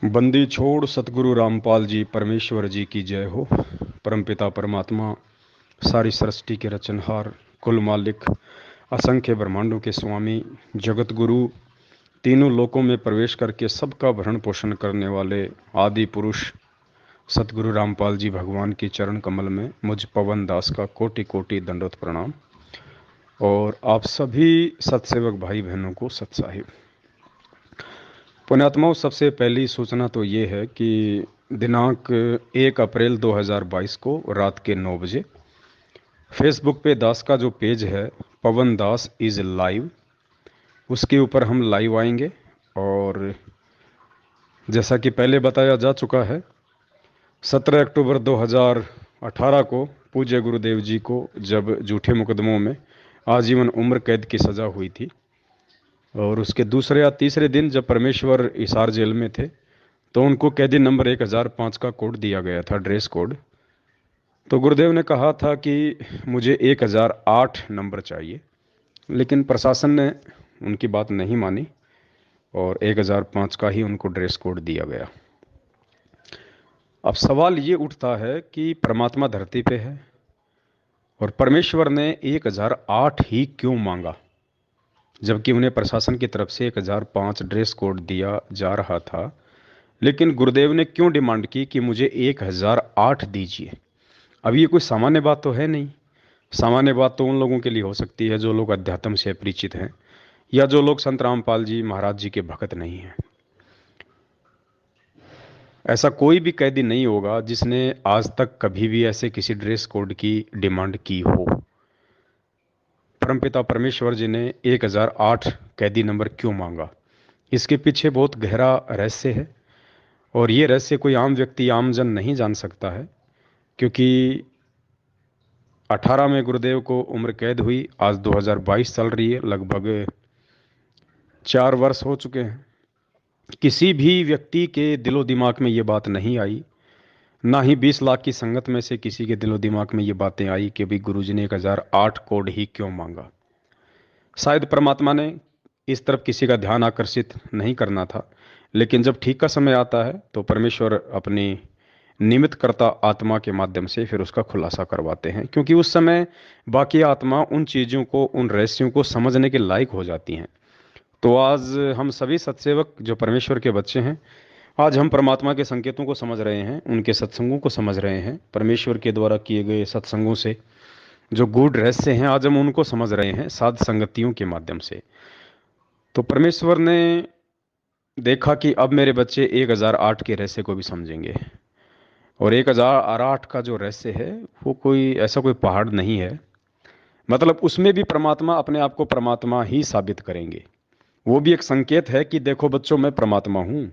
बंदी छोड़ सतगुरु रामपाल जी परमेश्वर जी की जय हो। परमपिता परमात्मा सारी सृष्टि के रचनहार, कुल मालिक, असंख्य ब्रह्मांडों के स्वामी, जगत गुरु, तीनों लोकों में प्रवेश करके सबका भरण पोषण करने वाले आदि पुरुष सतगुरु रामपाल जी भगवान के चरण कमल में मुझ पवन दास का कोटि कोटि दंडवत प्रणाम। और आप सभी सत्सेवक भाई बहनों को सत्साहिब। पुण्यात्माओं, सबसे पहली सूचना तो ये है कि दिनांक 1 अप्रैल 2022 को रात के 9 बजे फेसबुक पे दास का जो पेज है पवन दास इज़ लाइव, उसके ऊपर हम लाइव आएंगे। और जैसा कि पहले बताया जा चुका है, 17 अक्टूबर 2018 को पूज्य गुरुदेव जी को जब झूठे मुकदमों में आजीवन उम्र कैद की सज़ा हुई थी, और उसके दूसरे या तीसरे दिन जब परमेश्वर हिसार जेल में थे, तो उनको कैदी नंबर 1005 का कोड दिया गया था, ड्रेस कोड। तो गुरुदेव ने कहा था कि मुझे 1008 नंबर चाहिए, लेकिन प्रशासन ने उनकी बात नहीं मानी और 1005 का ही उनको ड्रेस कोड दिया गया। अब सवाल ये उठता है कि परमात्मा धरती पे है और परमेश्वर ने 1008 ही क्यों मांगा, जबकि उन्हें प्रशासन की तरफ से 1005 ड्रेस कोड दिया जा रहा था। लेकिन गुरुदेव ने क्यों डिमांड की कि मुझे 1008 दीजिए? अब ये कोई सामान्य बात तो है नहीं। सामान्य बात तो उन लोगों के लिए हो सकती है जो लोग अध्यात्म से परिचित हैं या जो लोग संत रामपाल जी महाराज जी के भक्त नहीं हैं। ऐसा कोई भी कैदी नहीं होगा जिसने आज तक कभी भी ऐसे किसी ड्रेस कोड की डिमांड की हो। परमपिता परमेश्वर जी ने 1008 कैदी नंबर क्यों मांगा, इसके पीछे बहुत गहरा रहस्य है। और ये रहस्य कोई आम व्यक्ति, आम जन नहीं जान सकता है, क्योंकि 18 में गुरुदेव को उम्र कैद हुई, आज 2022 चल रही है, लगभग 4 वर्ष हो चुके हैं। किसी भी व्यक्ति के दिलो दिमाग में ये बात नहीं आई, ना ही 20 लाख की संगत में से किसी के दिलो दिमाग में ये बातें आई कि भाई गुरुजी ने 1008 कोड ही क्यों मांगा। शायद परमात्मा ने इस तरफ किसी का ध्यान आकर्षित नहीं करना था, लेकिन जब ठीक का समय आता है तो परमेश्वर अपनी निमित्त करता आत्मा के माध्यम से फिर उसका खुलासा करवाते हैं, क्योंकि उस समय बाकी आत्मा उन चीज़ों को, उन रहस्यों को समझने के लायक हो जाती हैं। तो आज हम सभी सत्सेवक जो परमेश्वर के बच्चे हैं, आज हम परमात्मा के संकेतों को समझ रहे हैं, उनके सत्संगों को समझ रहे हैं। परमेश्वर के द्वारा किए गए सत्संगों से जो गूढ़ रहस्य हैं, आज हम उनको समझ रहे हैं साध संगतियों के माध्यम से। तो परमेश्वर ने देखा कि अब मेरे बच्चे 1008 के रहस्य को भी समझेंगे। और 1008 का जो रहस्य है वो कोई ऐसा कोई पहाड़ नहीं है, मतलब उसमें भी परमात्मा अपने आप को परमात्मा ही साबित करेंगे। वो भी एक संकेत है कि देखो बच्चों, मैं परमात्मा हूं।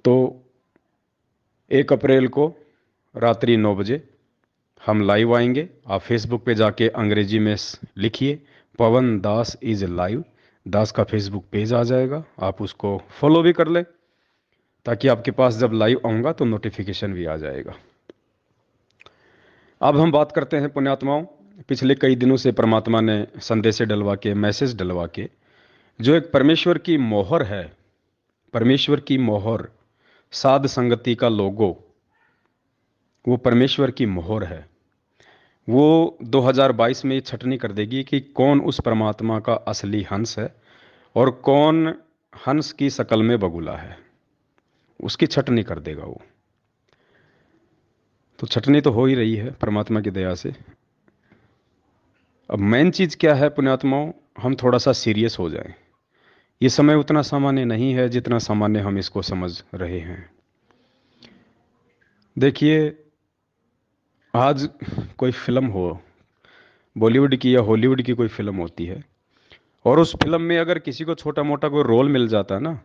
तो 1 अप्रैल को रात्रि 9 बजे हम लाइव आएंगे। आप फेसबुक पे जाके अंग्रेजी में लिखिए पवन दास इज लाइव, दास का फेसबुक पेज आ जाएगा, आप उसको फॉलो भी कर लें, ताकि आपके पास जब लाइव आऊँगा तो नोटिफिकेशन भी आ जाएगा। अब हम बात करते हैं पुण्यात्माओं, पिछले कई दिनों से परमात्मा ने संदेश डलवा के, मैसेज डलवा के, जो एक परमेश्वर की मोहर है, परमेश्वर की मोहर, साध संगति का लोगो, वो परमेश्वर की मोहर है। वो 2022 में ये छटनी कर देगी कि कौन उस परमात्मा का असली हंस है और कौन हंस की शकल में बगुला है। उसकी छटनी कर देगा वो। तो छटनी तो हो ही रही है परमात्मा की दया से। अब मेन चीज़ क्या है पुण्यात्माओं, हम थोड़ा सा सीरियस हो जाएं। ये समय उतना सामान्य नहीं है जितना सामान्य हम इसको समझ रहे हैं। देखिए, आज कोई फिल्म हो, बॉलीवुड की या हॉलीवुड की कोई फिल्म होती है, और उस फिल्म में अगर किसी को छोटा मोटा कोई रोल मिल जाता है ना,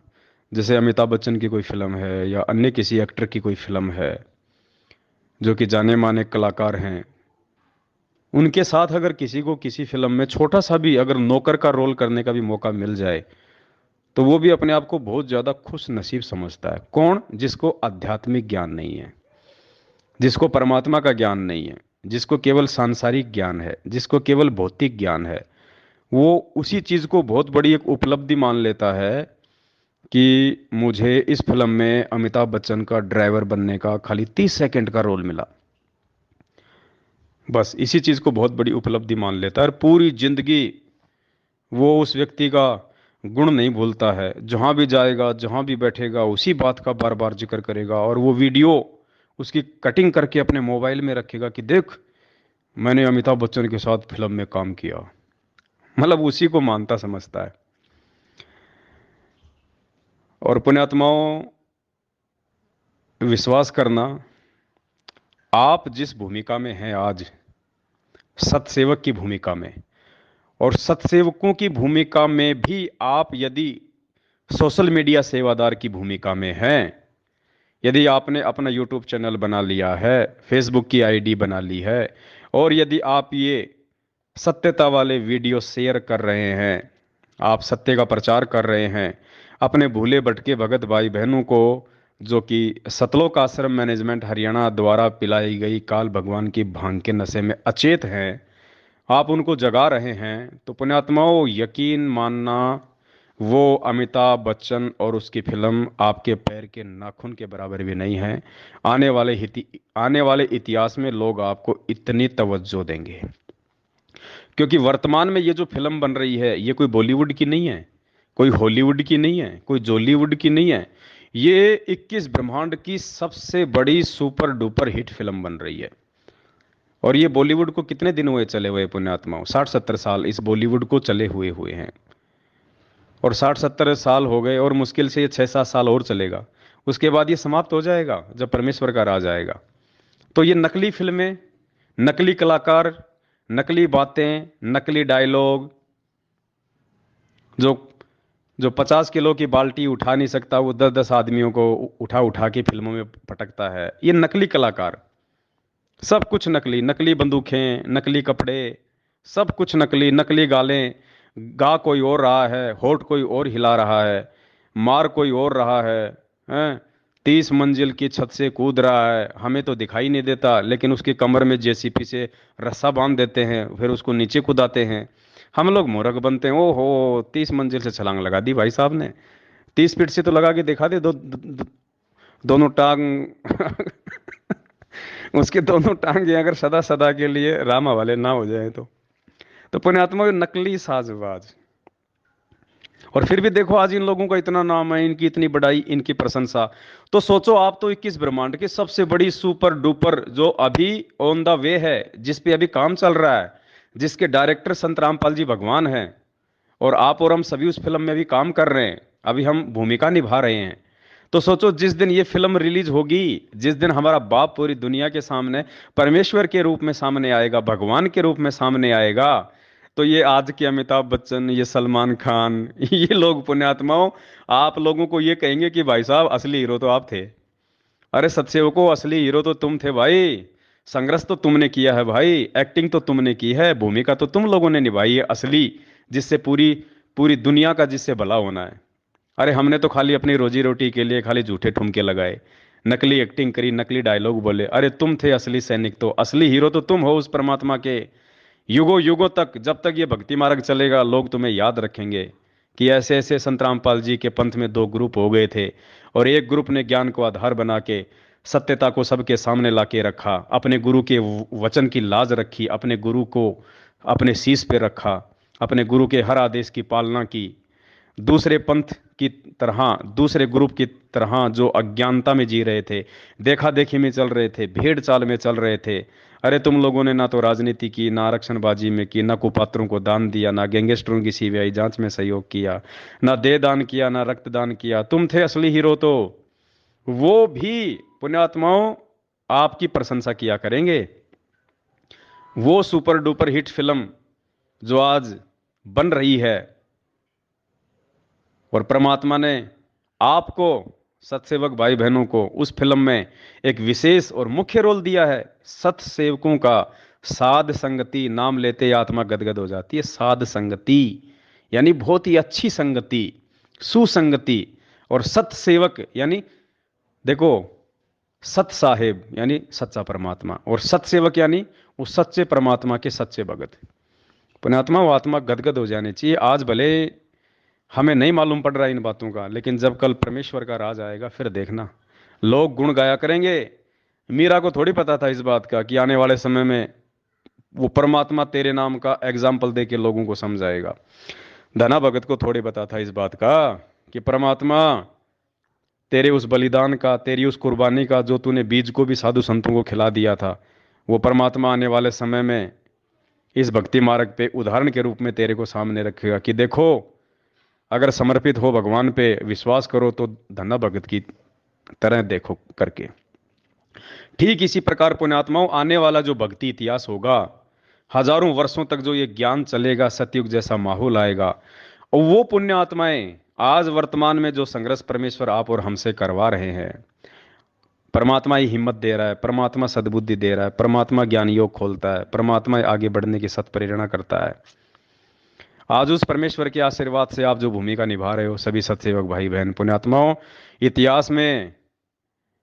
जैसे अमिताभ बच्चन की कोई फिल्म है या अन्य किसी एक्टर की कोई फिल्म है जो कि जाने माने कलाकार हैं, उनके साथ अगर किसी को किसी फिल्म में छोटा सा भी अगर नौकर का रोल करने का भी मौका मिल जाए, तो वो भी अपने आप को बहुत ज़्यादा खुश नसीब समझता है। कौन? जिसको आध्यात्मिक ज्ञान नहीं है, जिसको परमात्मा का ज्ञान नहीं है, जिसको केवल सांसारिक ज्ञान है, जिसको केवल भौतिक ज्ञान है, वो उसी चीज़ को बहुत बड़ी एक उपलब्धि मान लेता है कि मुझे इस फिल्म में अमिताभ बच्चन का ड्राइवर बनने का खाली 30 सेकंड का रोल मिला। बस इसी चीज़ को बहुत बड़ी उपलब्धि मान लेता है और पूरी जिंदगी वो उस व्यक्ति का गुण नहीं भूलता है। जहाँ भी जाएगा, जहाँ भी बैठेगा, उसी बात का बार बार जिक्र करेगा और वो वीडियो उसकी कटिंग करके अपने मोबाइल में रखेगा कि देख, मैंने अमिताभ बच्चन के साथ फिल्म में काम किया। मतलब उसी को मानता समझता है। और पुण्यात्माओं, विश्वास करना, आप जिस भूमिका में हैं आज, सतसेवक की भूमिका में, और सतसेवकों की भूमिका में भी आप यदि सोशल मीडिया सेवादार की भूमिका में हैं, यदि आपने अपना यूट्यूब चैनल बना लिया है, फेसबुक की आईडी बना ली है, और यदि आप ये सत्यता वाले वीडियो शेयर कर रहे हैं, आप सत्य का प्रचार कर रहे हैं, अपने भूले भटके भगत भाई बहनों को, जो कि सतलोक आश्रम मैनेजमेंट हरियाणा द्वारा पिलाई गई काल भगवान की भांग के नशे में अचेत हैं, आप उनको जगा रहे हैं, तो पुण्यात्माओं यकीन मानना, वो अमिताभ बच्चन और उसकी फिल्म आपके पैर के नाखून के बराबर भी नहीं है। आने वाले इतिहास में लोग आपको इतनी तवज्जो देंगे, क्योंकि वर्तमान में ये जो फिल्म बन रही है, ये कोई बॉलीवुड की नहीं है, कोई हॉलीवुड की नहीं है, कोई जॉलीवुड की नहीं है। ये 21 ब्रह्मांड की सबसे बड़ी सुपर डुपर हिट फिल्म बन रही है। और ये बॉलीवुड को कितने दिन हुए चले हुए पुण्यात्माओं? 60-70 साल इस बॉलीवुड को चले हुए हुए हैं। और 60-70 साल हो गए और मुश्किल से ये 6-7 साल और चलेगा। उसके बाद ये समाप्त हो जाएगा जब परमेश्वर का राज आएगा। तो ये नकली फिल्में, नकली कलाकार, नकली बातें, नकली डायलॉग, जो जो 50 किलो की बाल्टी उठा नहीं सकता, वो 10-10 आदमियों को उठा उठा के फिल्मों में पटकता है, ये नकली कलाकार। सब कुछ नकली, नकली बंदूकें, नकली कपड़े, सब कुछ नकली, नकली गालें। गा कोई और रहा है, होठ कोई और हिला रहा है, मार कोई और रहा है। 30 मंजिल की छत से कूद रहा है, हमें तो दिखाई नहीं देता, लेकिन उसकी कमर में जेसीपी से रस्सा बांध देते हैं, फिर उसको नीचे कूदाते हैं। हम लोग मूर्ख बनते हैं। ओहो, 30 मंजिल से छलांग लगा दी भाई साहब ने। 30 फीट से तो लगा के दिखा दे, दोनों टांग उसके दोनों टांगे अगर सदा सदा के लिए रामा वाले ना हो जाए तो पुण्यात्मा नकली साजबाज। और फिर भी देखो आज इन लोगों का इतना नाम है, इनकी इतनी बड़ाई, इनकी प्रशंसा। तो सोचो, आप तो 21 ब्रह्मांड की सबसे बड़ी सुपर डुपर, जो अभी ऑन द वे है, जिस पे अभी काम चल रहा है, जिसके डायरेक्टर संत रामपाल जी भगवान हैं, और आप और हम सभी उस फिल्म में भी काम कर रहे हैं, अभी हम भूमिका निभा रहे हैं। तो सोचो, जिस दिन ये फिल्म रिलीज होगी, जिस दिन हमारा बाप पूरी दुनिया के सामने परमेश्वर के रूप में सामने आएगा, भगवान के रूप में सामने आएगा, तो ये आज के अमिताभ बच्चन, ये सलमान खान, ये लोग पुण्यात्माओं, आप लोगों को ये कहेंगे कि भाई साहब असली हीरो तो आप थे। अरे सत्सेवकों, असली हीरो तो तुम थे भाई। संघर्ष तो तुमने किया है भाई, एक्टिंग तो तुमने की है, भूमिका तो तुम लोगों ने निभाई है असली, जिससे पूरी पूरी दुनिया का जिससे भला होना है। अरे हमने तो खाली अपनी रोजी रोटी के लिए खाली झूठे ठुमके लगाए, नकली एक्टिंग करी, नकली डायलॉग बोले। अरे तुम थे असली सैनिक, तो असली हीरो तो तुम हो उस परमात्मा के। युगों युगों तक, जब तक ये भक्ति मार्ग चलेगा, लोग तुम्हें याद रखेंगे कि ऐसे ऐसे संत रामपाल जी के पंथ में दो ग्रुप हो गए थे, और एक ग्रुप ने ज्ञान को आधार बना के सत्यता को सबके सामने ला के रखा, अपने गुरु के वचन की लाज रखी, अपने गुरु को अपने शीश पे रखा, अपने गुरु के हर आदेश की पालना की। दूसरे पंथ की तरह, दूसरे ग्रुप की तरह जो अज्ञानता में जी रहे थे, देखा देखी में चल रहे थे, भेड़ चाल में चल रहे थे। अरे तुम लोगों ने ना तो राजनीति की, ना आरक्षणबाजी में की, ना कुपात्रों को दान दिया, ना गैंगस्टरों की सीबीआई जांच में सहयोग किया, ना देह दान किया, ना रक्तदान किया। तुम थे असली हीरो, तो वो भी पुण्यात्माओं आपकी प्रशंसा किया करेंगे। वो सुपर डुपर हिट फिल्म जो आज बन रही है, और परमात्मा ने आपको, सतसेवक भाई बहनों को, उस फिल्म में एक विशेष और मुख्य रोल दिया है। सतसेवकों का साध संगति नाम लेते ही आत्मा गदगद हो जाती है। साध संगति यानी बहुत ही अच्छी संगति, सुसंगति। और सतसेवक यानी, देखो, सत साहेब यानी सच्चा परमात्मा, और सतसेवक यानी उस सच्चे परमात्मा के सच्चे भगत। पुण्यात्मा, वो आत्मा गदगद हो जानी चाहिए। आज भले हमें नहीं मालूम पड़ रहा इन बातों का, लेकिन जब कल परमेश्वर का राज आएगा फिर देखना, लोग गुण गाया करेंगे। मीरा को थोड़ी पता था इस बात का कि आने वाले समय में वो परमात्मा तेरे नाम का एग्जाम्पल दे के लोगों को समझाएगा। धना भगत को थोड़ी पता था इस बात का कि परमात्मा तेरे उस बलिदान का, तेरी उस कुर्बानी का, जो तूने बीज को भी साधु संतों को खिला दिया था, वो परमात्मा आने वाले समय में इस भक्ति मार्ग पे उदाहरण के रूप में तेरे को सामने रखेगा कि देखो, अगर समर्पित हो भगवान पे, विश्वास करो तो धन्ना भगत की तरह देखो करके। ठीक इसी प्रकार पुण्यात्माओं, आने वाला जो भक्ति इतिहास होगा, हजारों वर्षों तक जो ये ज्ञान चलेगा, सतयुग जैसा माहौल आएगा, और वो पुण्य आत्माएं आज वर्तमान में जो संघर्ष परमेश्वर आप और हमसे करवा रहे हैं, परमात्मा ही हिम्मत दे रहा है, परमात्मा सद्बुद्धि दे रहा है, परमात्मा ज्ञान योग खोलता है, परमात्मा आगे बढ़ने की सत्प्रेरणा करता है। आज उस परमेश्वर के आशीर्वाद से आप जो भूमिका निभा रहे हो सभी सत्सेवक भाई बहन पुण्यात्माओं, इतिहास में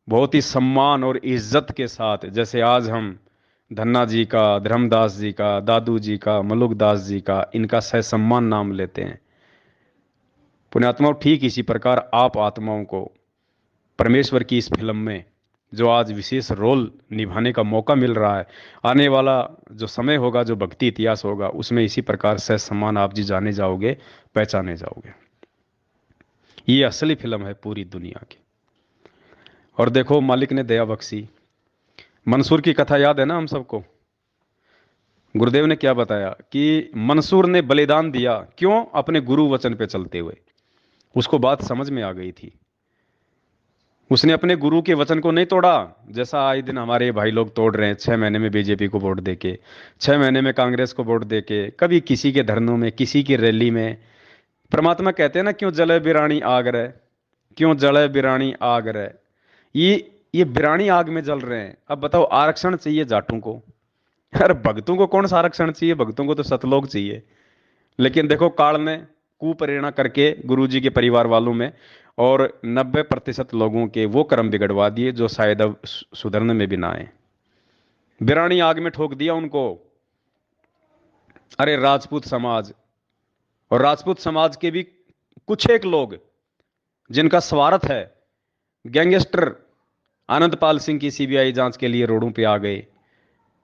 बहुत ही सम्मान और इज्जत के साथ, जैसे आज हम धन्ना जी का, धर्मदास जी का, दादू जी का, मलुकदास जी का, इनका सहसम्मान नाम लेते हैं पुण्यात्माओं, ठीक इसी प्रकार आप आत्माओं को परमेश्वर की इस फिल्म में जो आज विशेष रोल निभाने का मौका मिल रहा है, आने वाला जो समय होगा, जो भक्ति इतिहास होगा, उसमें इसी प्रकार से सम्मान आप जी जाने जाओगे, पहचाने जाओगे। ये असली फिल्म है पूरी दुनिया की। और देखो, मालिक ने दया बख्शी। मंसूर की कथा याद है ना हम सबको। गुरुदेव ने क्या बताया कि मंसूर ने बलिदान दिया, क्यों? अपने गुरु वचन पे चलते हुए। उसको बात समझ में आ गई थी, उसने अपने गुरु के वचन को नहीं तोड़ा, जैसा आए दिन हमारे भाई लोग तोड़ रहे हैं। 6 महीने में बीजेपी को वोट देके, 6 महीने में कांग्रेस को वोट देके, कभी किसी के धरनों में, किसी की रैली में। परमात्मा कहते हैं ना, क्यों जले बिरानी आग रहे, क्यों जले बिरानी आग रहे। ये बिरानी आग में जल रहे हैं। अब बताओ, आरक्षण चाहिए जाटों को? अरे भक्तों को कौन सा आरक्षण चाहिए? भक्तों को तो सतलोक चाहिए। लेकिन देखो, काल ने कुप्रेरणा करके गुरुजी के परिवार वालों में और 90% लोगों के वो कर्म बिगड़वा दिए जो शायद अब सुधरने में भी ना आए। बिरानी आग में ठोक दिया उनको। अरे राजपूत समाज, और राजपूत समाज के भी कुछ एक लोग जिनका स्वार्थ है, गैंगस्टर आनंदपाल सिंह की सीबीआई जांच के लिए रोडों पे आ गए,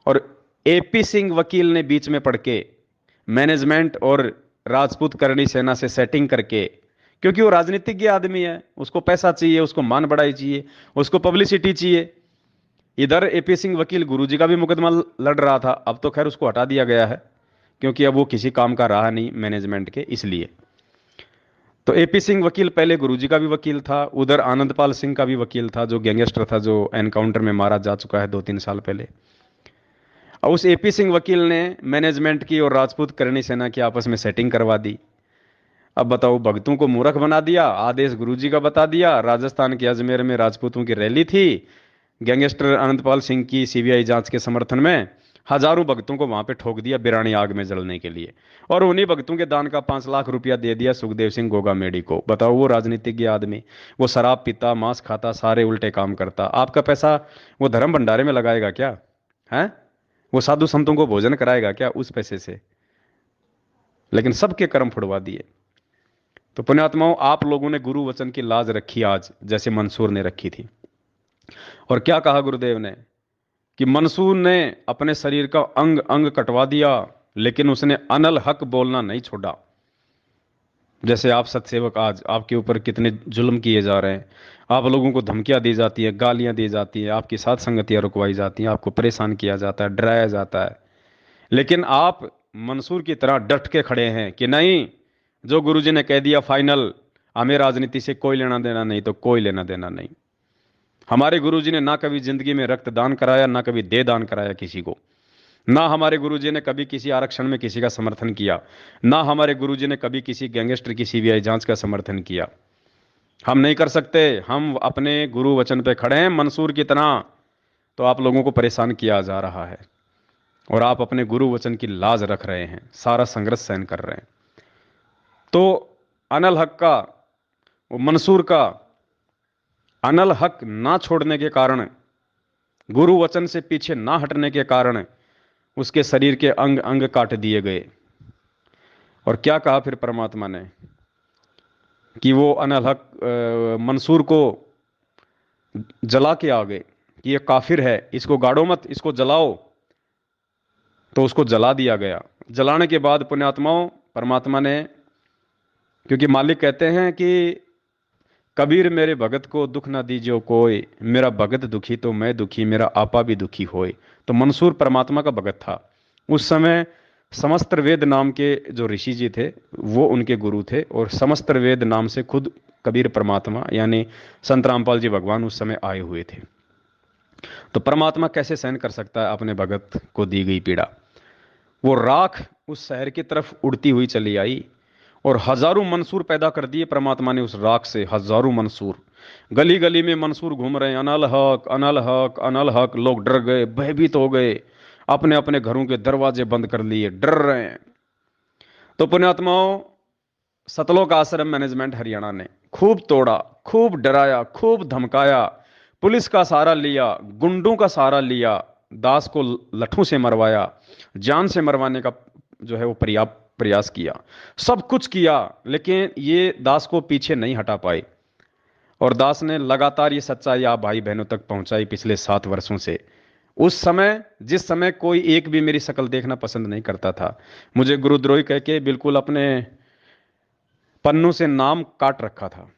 और एपी सिंह वकील ने बीच में पड़ के मैनेजमेंट और राजपूत करणी सेना से सेटिंग करके, क्योंकि वो राजनीतिज्ञ आदमी है, उसको पैसा चाहिए, उसको मान बढ़ाई चाहिए, उसको पब्लिसिटी चाहिए। इधर एपी सिंह वकील गुरुजी का भी मुकदमा लड़ रहा था, अब तो खैर उसको हटा दिया गया है क्योंकि अब वो किसी काम का रहा नहीं मैनेजमेंट के, इसलिए। तो एपी सिंह वकील पहले गुरुजी का भी वकील था, उधर आनंदपाल सिंह का भी वकील था, जो गैंगस्टर था, जो एनकाउंटर में मारा जा चुका है 2-3 साल पहले। और उस एपी सिंह वकील ने मैनेजमेंट की और राजपूत करणी सेना की आपस में सेटिंग करवा दी। अब बताओ, भक्तों को मूर्ख बना दिया, आदेश गुरुजी का बता दिया। राजस्थान के अजमेर में राजपूतों की रैली थी, गैंगस्टर अनंतपाल सिंह की सीबीआई जांच के समर्थन में, हजारों भक्तों को वहां पे ठोक दिया बिरानी आग में जलने के लिए, और उन्हीं भक्तों के दान का 5 लाख रुपया दे दिया सुखदेव सिंह गोगामेडी को। बताओ, वो राजनीतिज्ञ आदमी, वो शराब पीता, मांस खाता, सारे उल्टे काम करता, आपका पैसा वो धर्म भंडारे में लगाएगा क्या? है? वो साधु संतों को भोजन कराएगा क्या उस पैसे से? लेकिन सबके कर्म फुड़वा दिए। तो पुण्यात्माओं, आप लोगों ने गुरु वचन की लाज रखी आज, जैसे मंसूर ने रखी थी। और क्या कहा गुरुदेव ने कि मंसूर ने अपने शरीर का अंग अंग कटवा दिया, लेकिन उसने अनल हक बोलना नहीं छोड़ा। जैसे आप सत्सेवक, आज आपके ऊपर कितने जुल्म किए जा रहे हैं, आप लोगों को धमकियां दी जाती है, गालियां दी जाती है, आपकी साथ संगतियां रुकवाई जाती हैं, आपको परेशान किया जाता है, डराया जाता है, लेकिन आप मंसूर की तरह डट के खड़े हैं कि नहीं, जो गुरुजी ने कह दिया फाइनल, हमें राजनीति से कोई लेना देना नहीं, तो कोई लेना देना नहीं। हमारे गुरुजी ने ना कभी जिंदगी में रक्तदान कराया, ना कभी देह दान कराया किसी को, ना हमारे गुरुजी ने कभी किसी आरक्षण में किसी का समर्थन किया, ना हमारे गुरुजी ने कभी किसी गैंगस्टर की सीबीआई जांच का समर्थन किया। हम नहीं कर सकते, हम अपने गुरु वचन पे खड़े हैं मंसूर की तरह। तो आप लोगों को परेशान किया जा रहा है और आप अपने गुरु वचन की लाज रख रहे हैं, सारा संघर्ष सहन कर रहे हैं। तो अनल हक का, वो मंसूर का अनल हक ना छोड़ने के कारण, गुरु वचन से पीछे ना हटने के कारण उसके शरीर के अंग अंग काट दिए गए। और क्या कहा फिर परमात्मा ने कि वो अनल हक मंसूर को जला के आ गए कि ये काफिर है, इसको गाड़ो मत, इसको जलाओ। तो उसको जला दिया गया। जलाने के बाद पुण्यात्माओं, परमात्मा ने, क्योंकि मालिक कहते हैं कि कबीर मेरे भगत को दुख ना दीजियो कोई, मेरा भगत दुखी तो मैं दुखी, मेरा आपा भी दुखी होए। तो मंसूर परमात्मा का भगत था। उस समय समस्त्र वेद नाम के जो ऋषि जी थे वो उनके गुरु थे, और समस्त्र वेद नाम से खुद कबीर परमात्मा यानी संत रामपाल जी भगवान उस समय आए हुए थे। तो परमात्मा कैसे सहन कर सकता है अपने भगत को दी गई पीड़ा। वो राख उस शहर की तरफ उड़ती हुई चली आई, और हजारों मंसूर पैदा कर दिए परमात्मा ने उस राख से। हजारों मंसूर, गली गली में मंसूर घूम रहे हैं, अनल हक अनल हक अनल हक। लोग डर गए, भयभीत हो गए, अपने अपने घरों के दरवाजे बंद कर लिए, डर रहे हैं। तो पुण्यात्माओं, सतलोक आश्रम मैनेजमेंट हरियाणा ने खूब तोड़ा, खूब डराया, खूब धमकाया, पुलिस का सहारा लिया, गुंडों का सहारा लिया, दास को लठों से मरवाया, जान से मरवाने का जो है वो प्रयास किया, सब कुछ किया, लेकिन ये दास को पीछे नहीं हटा पाए। और दास ने लगातार ये सच्चाई आप भाई बहनों तक पहुंचाई पिछले 7 वर्षों से। उस समय, जिस समय कोई एक भी मेरी शक्ल देखना पसंद नहीं करता था, मुझे गुरुद्रोही कह के बिल्कुल अपने पन्नों से नाम काट रखा था,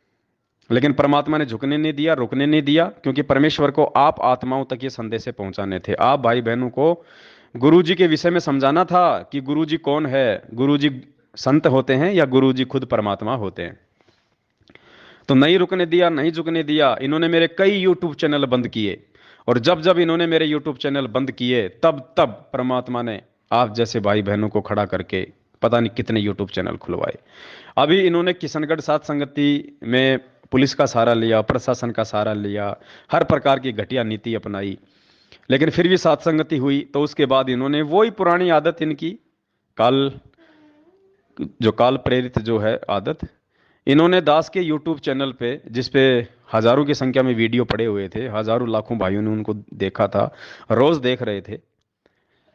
लेकिन परमात्मा ने झुकने नहीं दिया, रुकने नहीं दिया, क्योंकि परमेश्वर को आप आत्माओं तक ये संदेश पहुंचाने थे। आप भाई बहनों को गुरु जी के विषय में समझाना था कि गुरु जी कौन है। गुरु जी संत होते हैं या गुरु जी खुद परमात्मा होते हैं। तो नहीं रुकने दिया, नहीं झुकने दिया। इन्होंने मेरे कई यूट्यूब चैनल बंद किए, और जब जब इन्होंने मेरे यूट्यूब चैनल बंद किए, तब तब परमात्मा ने आप जैसे भाई बहनों को खड़ा करके पता नहीं कितने यूट्यूब चैनल खुलवाए। अभी इन्होंने किशनगढ़ साध संगति में पुलिस का सहारा लिया, प्रशासन का सहारा लिया, हर प्रकार की घटिया नीति अपनाई, लेकिन फिर भी साध संगति हुई। तो उसके बाद इन्होंने वही पुरानी आदत, इनकी काल, जो काल प्रेरित जो है आदत, इन्होंने दास के यूट्यूब चैनल पे, जिस पे हजारों की संख्या में वीडियो पड़े हुए थे, हजारों लाखों भाइयों ने उनको देखा था, रोज देख रहे थे,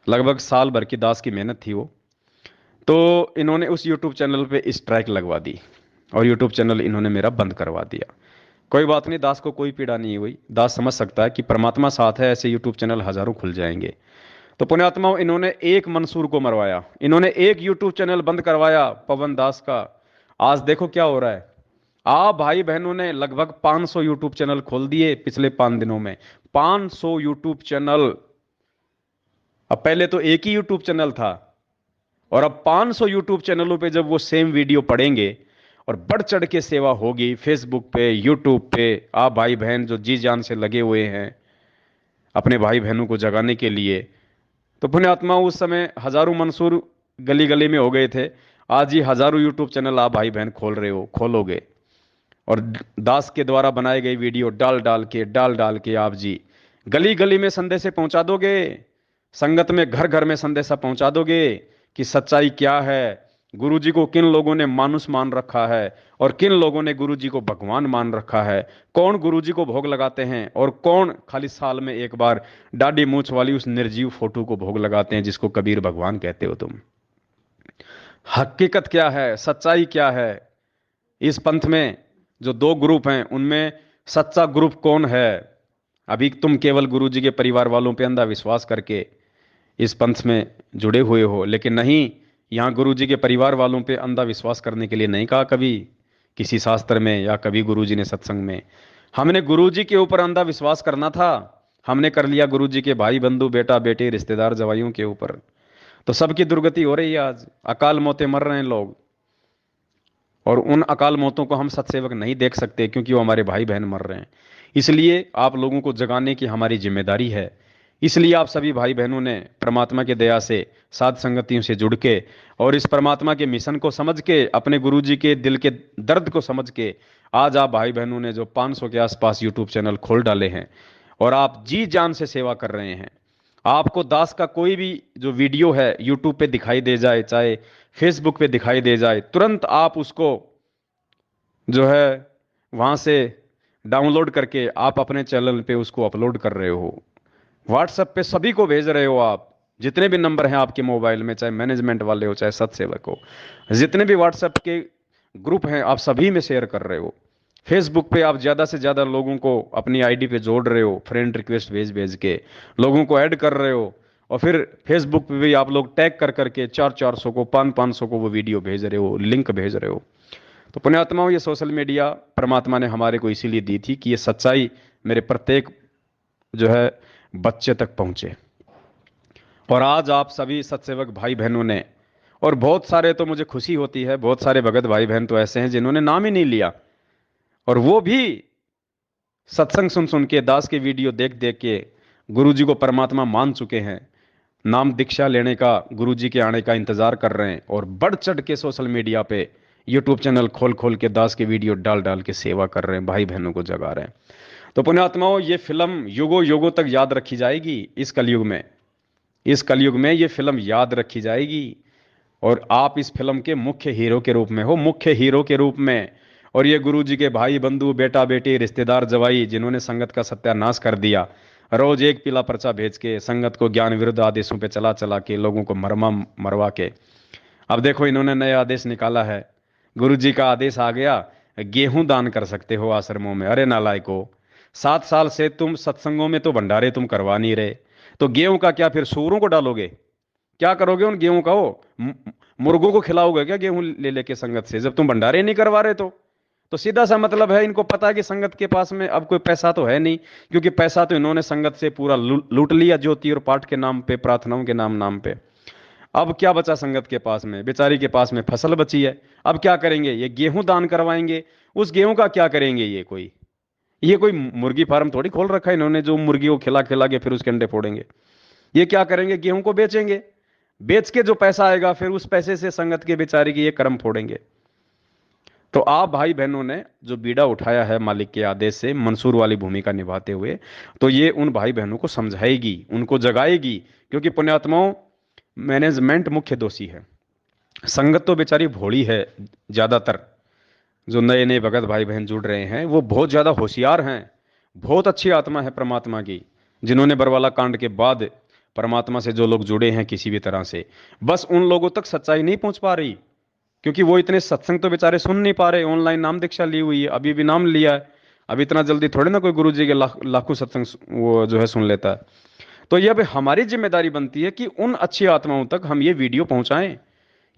लगभग साल भर की दास की मेहनत थी वो। तो इन्होंने उस यूट्यूब चैनल पे स्ट्राइक लगवा दी, और यूट्यूब चैनल इन्होंने मेरा बंद करवा दिया। कोई बात नहीं, दास को कोई पीड़ा नहीं हुई। दास समझ सकता है कि परमात्मा साथ है, ऐसे यूट्यूब चैनल हजारों खुल जाएंगे। तो पुण्यात्माओं, इन्होंने एक मंसूर को मरवाया, इन्होंने एक यूट्यूब चैनल बंद करवाया पवन दास का। आज देखो क्या हो रहा है। आप भाई बहनों ने लगभग 500 यूट्यूब चैनल खोल दिए पिछले 5 दिनों में। 500 यूट्यूब चैनल। अब पहले तो एक ही यूट्यूब चैनल था, और अब 500 यूट्यूब चैनलों पे जब वो सेम वीडियो पड़ेंगे, और बढ़ चढ़ के सेवा होगी फेसबुक पे, यूट्यूब पे, आप भाई बहन जो जी जान से लगे हुए हैं अपने भाई बहनों को जगाने के लिए। तो पुण्यात्मा, उस समय हजारों मंसूर गली गली में हो गए थे, आज ही हजारों यूट्यूब चैनल आप भाई बहन खोल रहे हो, खोलोगे, और दास के द्वारा बनाए गए वीडियो डाल डाल के आप जी गली गली में संदेश पहुंचा दोगे, संगत में घर घर में संदेशा पहुंचा दोगे कि सच्चाई क्या है, गुरु जी को किन लोगों ने मानुष मान रखा है, और किन लोगों ने गुरु जी को भगवान मान रखा है, कौन गुरु जी को भोग लगाते हैं, और कौन खाली साल में एक बार दाढ़ी मूछ वाली उस निर्जीव फोटो को भोग लगाते हैं जिसको कबीर भगवान कहते हो तुम। हकीकत क्या है, सच्चाई क्या है। इस पंथ में जो 2 ग्रुप हैं, उनमें सच्चा ग्रुप कौन है। अभी तुम केवल गुरु जी के परिवार वालों पे अंधा विश्वास करके इस पंथ में जुड़े हुए हो, लेकिन नहीं, यहाँ गुरु जी के परिवार वालों पे अंधा विश्वास करने के लिए नहीं कहा कभी किसी शास्त्र में, या कभी गुरु जी ने सत्संग में। हमने गुरु जी के ऊपर अंधा विश्वास करना था, हमने कर लिया गुरु जी के भाई बंधु बेटा बेटे रिश्तेदार जवाइयों के ऊपर। तो सबकी दुर्गति हो रही है, आज अकाल मौतें मर रहे हैं लोग, और उन अकाल मौतों को हम सत्सेवक नहीं देख सकते, क्योंकि वो हमारे भाई बहन मर रहे हैं। इसलिए आप लोगों को जगाने की हमारी जिम्मेदारी है। इसलिए आप सभी भाई बहनों ने परमात्मा की दया से साध संगतियों से जुड़ के, और इस परमात्मा के मिशन को समझ के, अपने गुरु जी के दिल के दर्द को समझ के, आज आप भाई बहनों ने जो 500 के आसपास यूट्यूब चैनल खोल डाले हैं, और आप जी जान से सेवा कर रहे हैं। आपको दास का कोई भी जो वीडियो है यूट्यूब पे दिखाई दे जाए, चाहे फेसबुक पे दिखाई दे जाए, तुरंत आप उसको जो है वहां से डाउनलोड करके आप अपने चैनल पे उसको अपलोड कर रहे हो, व्हाट्सएप पे सभी को भेज रहे हो। आप जितने भी नंबर हैं आपके मोबाइल में, चाहे मैनेजमेंट वाले हो चाहे सत्सेवक हो, जितने भी व्हाट्सएप के ग्रुप हैं, आप सभी में शेयर कर रहे हो। फेसबुक पे आप ज़्यादा से ज़्यादा लोगों को अपनी आईडी पे जोड़ रहे हो, फ्रेंड रिक्वेस्ट भेज भेज के लोगों को ऐड कर रहे हो। और फिर फेसबुक पे भी आप लोग टैग कर करके 400-400 को, 500-500 को वो वीडियो भेज रहे हो, लिंक भेज रहे हो। तो पुण्यात्माओं, ये सोशल मीडिया परमात्मा ने हमारे को इसीलिए दी थी कि ये सच्चाई मेरे प्रत्येक जो है बच्चे तक पहुंचे। और आज आप सभी सत्सेवक भाई बहनों ने, और बहुत सारे, तो मुझे खुशी होती है, बहुत सारे भगत भाई बहन तो ऐसे हैं जिन्होंने नाम ही नहीं लिया, और वो भी सत्संग सुन सुन के, दास के वीडियो देख देख के गुरु जी को परमात्मा मान चुके हैं। नाम दीक्षा लेने का, गुरु जी के आने का इंतजार कर रहे हैं, और बढ़ चढ़ के सोशल मीडिया पे यूट्यूब चैनल खोल खोल के दास के वीडियो डाल डाल के सेवा कर रहे हैं, भाई बहनों को जगा रहे हैं। तो पुण्यात्माओं, ये फिल्म युगों युगों तक याद रखी जाएगी। इस कलयुग में, इस कलयुग में ये फिल्म याद रखी जाएगी। और आप इस फिल्म के मुख्य हीरो के रूप में हो, मुख्य हीरो के रूप में। और ये गुरु जी के भाई बंधु, बेटा बेटी, रिश्तेदार, जवाई, जिन्होंने संगत का सत्यानाश कर दिया, रोज एक पीला पर्चा भेज के संगत को ज्ञान विरुद्ध आदेशों पे चला चला के लोगों को मरमा मरवा के, अब देखो इन्होंने नया आदेश निकाला है। गुरु जी का आदेश आ गया, गेहूं दान कर सकते हो आश्रमों में। अरे नालायको, 7 साल से तुम सत्संगों में तो भंडारे तुम करवा नहीं रहे, तो गेहूं का क्या फिर सूरों को डालोगे? क्या करोगे उन गेहूं का? वो मुर्गों को खिलाओगे क्या गेहूं ले लेके संगत से, जब तुम भंडारे नहीं करवा रहे? तो सीधा सा मतलब है, इनको पता है कि संगत के पास में अब कोई पैसा तो है नहीं, क्योंकि पैसा तो इन्होंने संगत से पूरा लूट लिया, ज्योति और पाठ के नाम पे, प्रार्थनाओं के नाम नाम पे। अब क्या बचा संगत के पास में? बेचारी के पास में फसल बची है। अब क्या करेंगे? ये गेहूं दान करवाएंगे। उस गेहूं का क्या करेंगे? ये कोई मुर्गी फार्म थोड़ी खोल रखा है इन्होंने, जो मुर्गी को खिला खिला के फिर उसके अंडे फोड़ेंगे। ये क्या करेंगे? गेहूं को बेचेंगे, बेच के जो पैसा आएगा फिर उस पैसे से संगत के बेचारे की ये कर्म फोड़ेंगे। तो आप भाई बहनों ने जो बीड़ा उठाया है मालिक के आदेश से, मंसूर वाली भूमिका निभाते हुए, तो ये उन भाई बहनों को समझाएगी, उनको जगाएगी। क्योंकि पुण्यात्माओं, मैनेजमेंट मुख्य दोषी है, संगत तो बेचारी भोली है। ज्यादातर जो नए नए भगत भाई बहन जुड़ रहे हैं वो बहुत ज्यादा होशियार हैं, बहुत अच्छी आत्मा है परमात्मा की, जिन्होंने बरवाला कांड के बाद परमात्मा से जो लोग जुड़े हैं किसी भी तरह से, बस उन लोगों तक सच्चाई नहीं पहुंच पा रही। क्योंकि वो इतने सत्संग तो बेचारे सुन नहीं पा रहे। ऑनलाइन नाम दीक्षा ली हुई है, अभी भी नाम लिया है, अब इतना जल्दी थोड़े ना कोई गुरु जी के लाखों सत्संग वो जो है सुन लेता है। तो ये अब हमारी जिम्मेदारी बनती है कि उन अच्छी आत्माओं तक हम ये वीडियो पहुंचाएं,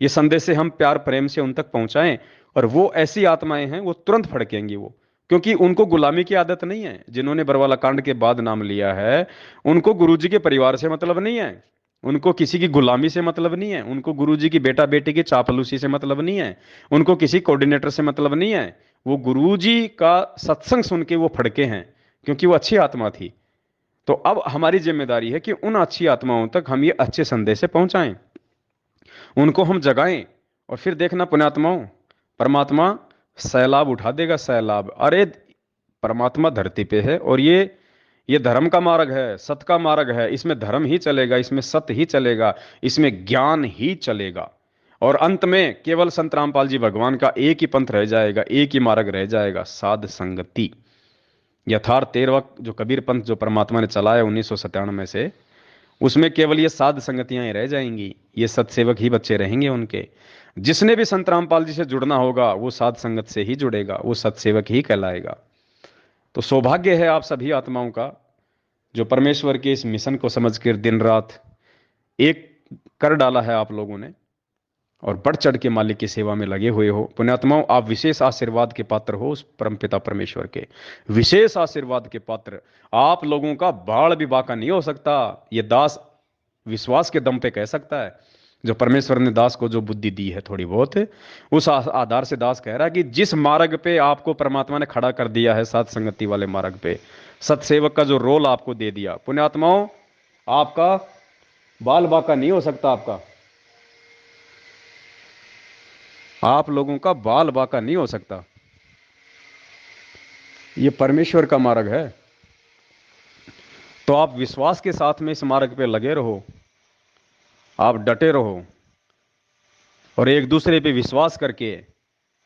ये संदेश से हम प्यार प्रेम से उन तक पहुंचाएं। और वो ऐसी आत्माएं हैं, वो तुरंत फड़केंगी वो, क्योंकि उनको गुलामी की आदत नहीं है। जिन्होंने बरवाला कांड के बाद नाम लिया है, उनको गुरुजी के परिवार से मतलब नहीं है, उनको किसी की गुलामी से मतलब नहीं है, उनको गुरुजी की बेटा बेटी की चापलूसी से मतलब नहीं है, उनको किसी कोऑर्डिनेटर से मतलब नहीं है। वो गुरुजी का सत्संग सुन के वो फड़के हैं, क्योंकि वो अच्छी आत्मा थी। तो अब हमारी जिम्मेदारी है कि उन अच्छी आत्माओं तक हम ये अच्छे संदेश पहुंचाएं, उनको हम जगाएं। और फिर देखना पुण्यात्माओं, परमात्मा सैलाब उठा देगा, सैलाब। अरे परमात्मा धरती पे है, और ये धर्म का मार्ग है, सत्य का मार्ग है, इसमें धर्म ही चलेगा, इसमें सत्य ही चलेगा, इसमें ज्ञान ही चलेगा। और अंत में केवल संत रामपाल जी भगवान का एक ही पंथ रह जाएगा, एक ही मार्ग रह जाएगा, साध संगति। यथार्थ 13वां जो कबीर पंथ जो परमात्मा ने चलाया 1997 से, उसमें केवल ये साध संगतियां ही रह जाएंगी, ये सत्सेवक ही बच्चे रहेंगे उनके। जिसने भी संत रामपाल जी से जुड़ना होगा वो साध संगत से ही जुड़ेगा, वो सत्सेवक ही कहलाएगा। तो सौभाग्य है आप सभी आत्माओं का, जो परमेश्वर के इस मिशन को समझकर दिन रात एक कर डाला है आप लोगों ने, और बढ़ चढ़ के मालिक की सेवा में लगे हुए हो। पुण्यात्माओं, आप विशेष आशीर्वाद के पात्र हो उस परमपिता परमेश्वर के, विशेष आशीर्वाद के पात्र। आप लोगों का बाढ़ भी बाका नहीं हो सकता, ये दास विश्वास के दम पे कह सकता है। जो परमेश्वर ने दास को जो बुद्धि दी है थोड़ी बहुत, उस आधार से दास कह रहा है कि जिस मार्ग पे आपको परमात्मा ने खड़ा कर दिया है, साथ संगति वाले मार्ग पे, सत्सेवक का जो रोल आपको दे दिया, पुण्यात्माओं, आपका बाल बाका नहीं हो सकता। आप लोगों का बाल बाका नहीं हो सकता। ये परमेश्वर का मार्ग है। तो आप विश्वास के साथ में इस मार्ग पे लगे रहो, आप डटे रहो, और एक दूसरे पे विश्वास करके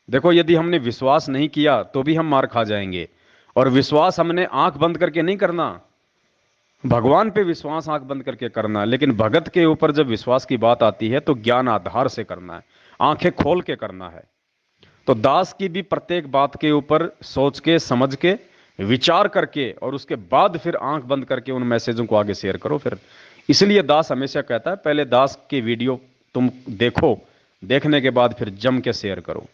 देखो। यदि हमने विश्वास नहीं किया तो भी हम मार खा जाएंगे। और विश्वास हमने आंख बंद करके नहीं करना, भगवान पे विश्वास आंख बंद करके करना। लेकिन भगत के ऊपर जब विश्वास की बात आती है तो ज्ञान आधार से करना है, आंखें खोल के करना है। तो दास की भी प्रत्येक बात के ऊपर सोच के, समझ के, विचार करके और उसके बाद फिर आंख बंद करके उन मैसेजों को आगे शेयर करो फिर। इसलिए दास हमेशा कहता है पहले दास की वीडियो तुम देखो, देखने के बाद फिर जम के शेयर करो।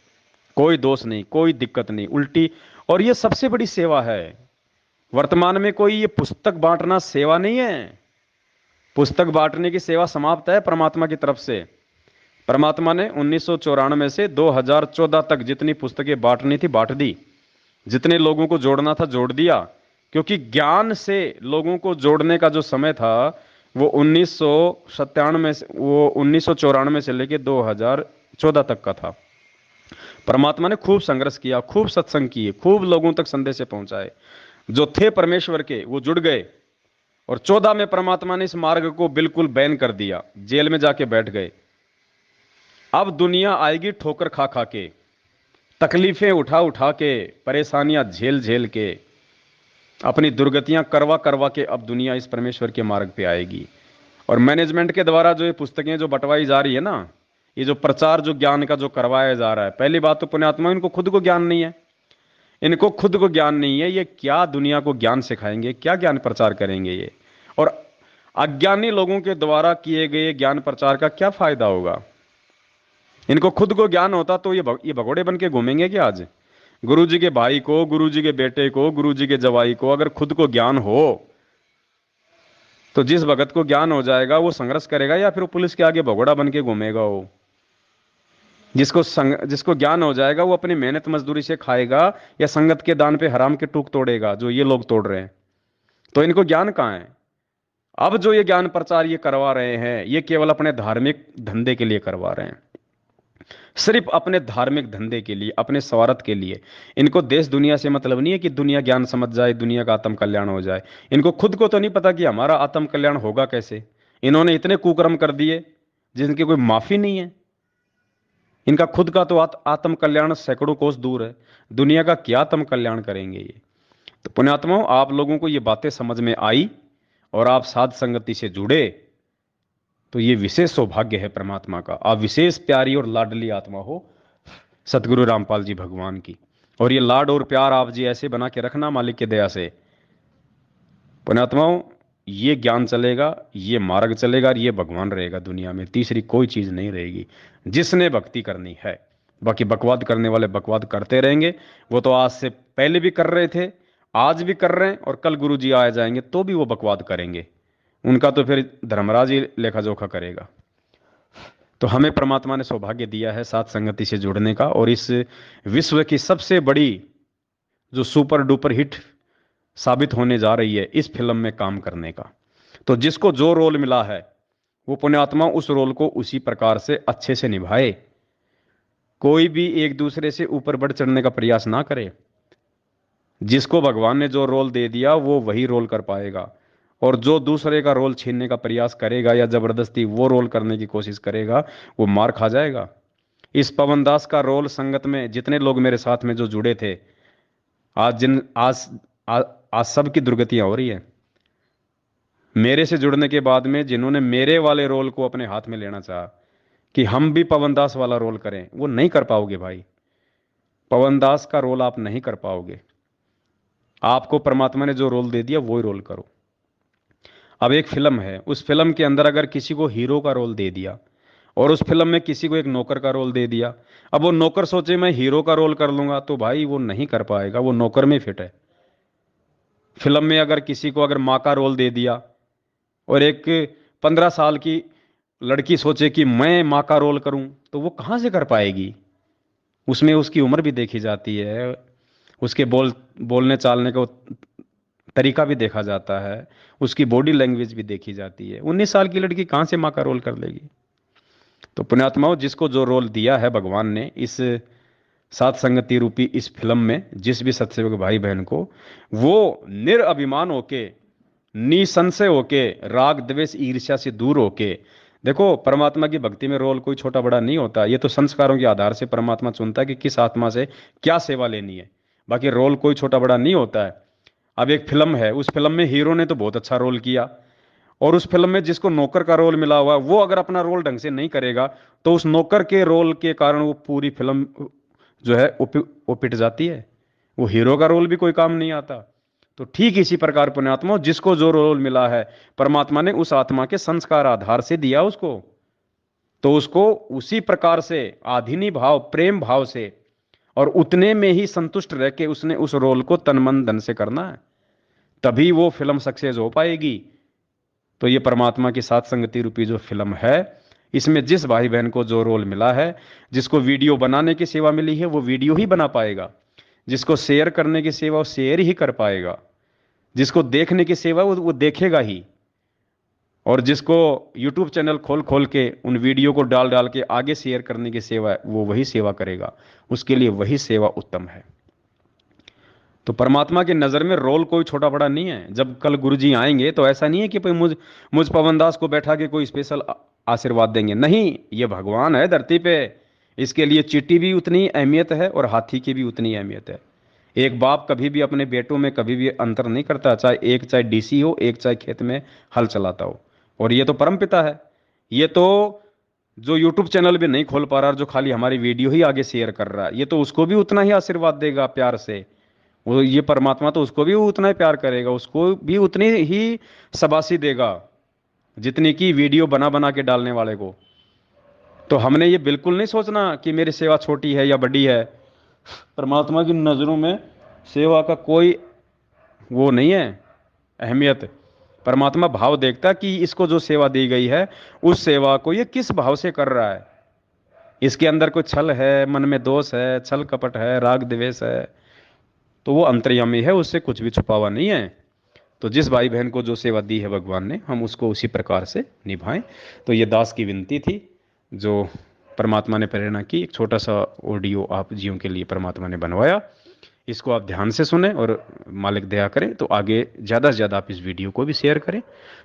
कोई दोष नहीं, कोई दिक्कत नहीं, उल्टी। और ये सबसे बड़ी सेवा है वर्तमान में। कोई ये पुस्तक बांटना सेवा नहीं है। पुस्तक बांटने की सेवा समाप्त है परमात्मा की तरफ से। परमात्मा ने 1994 से 2014 तक जितनी पुस्तकें बांटनी थी बांट दी, जितने लोगों को जोड़ना था जोड़ दिया। क्योंकि ज्ञान से लोगों को जोड़ने का जो समय था वो 1997 से, वो 1994 से लेकर 2014 तक का था। परमात्मा ने खूब संघर्ष किया, खूब सत्संग किए, खूब लोगों तक संदेश पहुंचाए। जो थे परमेश्वर के वो जुड़ गए। और 14 में परमात्मा ने इस मार्ग को बिल्कुल बैन कर दिया, जेल में जाके बैठ गए। अब दुनिया आएगी ठोकर खा खा के, तकलीफें उठा उठा के, परेशानियां झेल झेल के, अपनी दुर्गतियां करवा करवा के अब दुनिया इस परमेश्वर के मार्ग पे आएगी। और मैनेजमेंट के द्वारा जो ये पुस्तकें जो बंटवाई जा रही है ना, ये जो प्रचार जो ज्ञान का जो करवाया जा रहा है, पहली बात तो पुण्यात्मा इनको खुद को ज्ञान नहीं है। इनको खुद को ज्ञान नहीं है, ये क्या दुनिया को ज्ञान सिखाएंगे, क्या ज्ञान प्रचार करेंगे ये। और अज्ञानी लोगों के द्वारा किए गए ज्ञान प्रचार का क्या फायदा होगा। इनको खुद को ज्ञान होता तो ये भगोड़े बन के घूमेंगे क्या आज। गुरुजी के भाई को, गुरुजी के बेटे को, गुरुजी के जवाई को अगर खुद को ज्ञान हो तो जिस भगत को ज्ञान हो जाएगा वो संघर्ष करेगा या फिर वो पुलिस के आगे भगोड़ा बन के घूमेगा। वो जिसको ज्ञान हो जाएगा वो अपनी मेहनत मजदूरी से खाएगा या संगत के दान पे हराम के टूक तोड़ेगा, जो ये लोग तोड़ रहे हैं। तो इनको ज्ञान कहां है। अब जो ये ज्ञान प्रचार ये करवा रहे हैं ये केवल अपने धार्मिक धंधे के लिए करवा रहे हैं, सिर्फ अपने धार्मिक धंधे के लिए, अपने स्वार्थ के लिए। इनको देश दुनिया से मतलब नहीं है कि दुनिया ज्ञान समझ जाए, दुनिया का आत्म कल्याण हो जाए। इनको खुद को तो नहीं पता कि हमारा आत्म कल्याण होगा कैसे। इन्होंने इतने कुकर्म कर दिए जिनकी कोई माफी नहीं है। इनका खुद का तो आत्म कल्याण सैकड़ों कोस दूर है, दुनिया का क्या आत्म कल्याण करेंगे ये। तो पुण्यात्माओं, आप लोगों को ये बातें समझ में आई और आप साध संगति से जुड़े तो ये विशेष सौभाग्य है परमात्मा का। आप विशेष प्यारी और लाडली आत्मा हो सतगुरु रामपाल जी भगवान की। और ये लाड और प्यार आप जी ऐसे बना के रखना मालिक की दया से। पुण्यात्माओं, ये ज्ञान चलेगा, ये मार्ग चलेगा और ये भगवान रहेगा दुनिया में, तीसरी कोई चीज नहीं रहेगी जिसने भक्ति करनी है। बाकी बकवाद करने वाले बकवाद करते रहेंगे। वो तो आज से पहले भी कर रहे थे, आज भी कर रहे हैं, और कल गुरु जी आ जाएंगे तो भी वो बकवाद करेंगे। उनका तो फिर धर्मराज ही लेखा जोखा करेगा। तो हमें परमात्मा ने सौभाग्य दिया है साथ संगति से जुड़ने का, और इस विश्व की सबसे बड़ी जो सुपर डुपर हिट साबित होने जा रही है इस फिल्म में काम करने का। तो जिसको जो रोल मिला है वो पुण्यात्मा उस रोल को उसी प्रकार से अच्छे से निभाए। कोई भी एक दूसरे से ऊपर बढ़ चढ़ने का प्रयास ना करे। जिसको भगवान ने जो रोल दे दिया वो वही रोल कर पाएगा, और जो दूसरे का रोल छीनने का प्रयास करेगा या जबरदस्ती वो रोल करने की कोशिश करेगा वो मार खा जाएगा। इस पवन दास का रोल संगत में जितने लोग मेरे साथ में जो जुड़े थे, आज सबकी दुर्गतियां हो रही है। मेरे से जुड़ने के बाद में जिन्होंने मेरे वाले रोल को अपने हाथ में लेना चाहा कि हम भी पवन दास वाला रोल करें, वो नहीं कर पाओगे भाई। पवन दास का रोल आप नहीं कर पाओगे। आपको परमात्मा ने जो रोल दे दिया वही रोल करो। अब एक फिल्म है, उस फिल्म के अंदर अगर किसी को हीरो का रोल दे दिया और उस फिल्म में किसी को एक नौकर का रोल दे दिया, अब वो नौकर सोचे मैं हीरो का रोल कर लूंगा, तो भाई वो नहीं कर पाएगा, वो नौकर में फिट है। फिल्म में अगर किसी को अगर माँ का रोल दे दिया और एक 15 साल की लड़की सोचे कि मैं माँ का रोल करूं, तो वो कहां से कर पाएगी। उसमें उसकी उम्र भी देखी जाती है, उसके बोलने चालने का तरीका भी देखा जाता है, उसकी बॉडी लैंग्वेज भी देखी जाती है। 19 साल की लड़की कहां से माँ का रोल कर लेगी। तो पुण्यात्माओं, जिसको जो रोल दिया है भगवान ने इस सात संगति रूपी इस फिल्म में, जिस भी सत्सेवक भाई बहन को, वो निरअभिमान होके, निसंशय होके, राग द्वेष ईर्ष्या से दूर होके, देखो परमात्मा की भक्ति में रोल कोई छोटा बड़ा नहीं होता। ये तो संस्कारों के आधार से परमात्मा चुनता है कि किस आत्मा से क्या सेवा लेनी है। बाकी रोल कोई छोटा बड़ा नहीं होता है। अब एक फिल्म है, उस फिल्म में हीरो ने तो बहुत अच्छा रोल किया, और उस फिल्म में जिसको नौकर का रोल मिला हुआ वो अगर अपना रोल ढंग से नहीं करेगा तो उस नौकर के रोल के कारण वो पूरी फिल्म जो है वो पिट जाती है, वो हीरो का रोल भी कोई काम नहीं आता। तो ठीक इसी प्रकार पुण्यात्मा, जिसको जो रोल मिला है परमात्मा ने उस आत्मा के संस्कार आधार से दिया उसको, तो उसको उसी प्रकार से आधीनी भाव प्रेम भाव से और उतने में ही संतुष्ट रह के उसने उस रोल को तन मन धन से करना है, तभी वो फिल्म सक्सेस हो पाएगी। तो ये परमात्मा की साथ संगति रूपी जो फिल्म है, इसमें जिस भाई बहन को जो रोल मिला है, जिसको वीडियो बनाने की सेवा मिली है वो वीडियो ही बना पाएगा, जिसको शेयर करने की सेवा वो शेयर ही कर पाएगा, जिसको देखने की सेवा वो देखेगा ही, और जिसको यूट्यूब चैनल खोल खोल के उन वीडियो को डाल डाल के आगे शेयर करने की सेवा है वो वही सेवा करेगा, उसके लिए वही सेवा उत्तम है। तो परमात्मा की नज़र में रोल कोई छोटा बड़ा नहीं है। जब कल गुरुजी आएंगे तो ऐसा नहीं है कि मुझ पवन दास को बैठा के कोई स्पेशल आशीर्वाद देंगे, नहीं, ये भगवान है धरती पे, इसके लिए चींटी भी उतनी अहमियत है और हाथी की भी उतनी अहमियत है। एक बाप कभी भी अपने बेटों में कभी भी अंतर नहीं करता, चाहे डीसी हो, एक चाहे खेत में हल चलाता हो। और ये तो परम पिता है, ये तो जो यूट्यूब चैनल भी नहीं खोल पा रहा, जो खाली हमारी वीडियो ही आगे शेयर कर रहा है, ये तो उसको भी उतना ही आशीर्वाद देगा प्यार से। वो ये परमात्मा तो उसको भी उतना ही प्यार करेगा, उसको भी उतनी ही शाबाशी देगा जितनी की वीडियो बना बना के डालने वाले को। तो हमने ये बिल्कुल नहीं सोचना कि मेरी सेवा छोटी है या बड़ी है। परमात्मा की नज़रों में सेवा का कोई वो नहीं है अहमियत। परमात्मा भाव देखता कि इसको जो सेवा दी गई है उस सेवा को ये किस भाव से कर रहा है, इसके अंदर कोई छल है, मन में दोष है, छल कपट है, राग द्वेष है, तो वो अंतर्यामी है, उससे कुछ भी छुपा हुआ नहीं है। तो जिस भाई बहन को जो सेवा दी है भगवान ने, हम उसको उसी प्रकार से निभाएं। तो ये दास की विनती थी जो परमात्मा ने प्रेरणा की, एक छोटा सा ऑडियो आप जीवों के लिए परमात्मा ने बनवाया, इसको आप ध्यान से सुने और मालिक दया करें तो आगे ज़्यादा से ज़्यादा आप इस वीडियो को भी शेयर करें।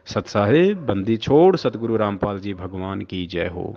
सत साहिब बंदी छोड़ सतगुरु रामपाल जी भगवान की जय हो।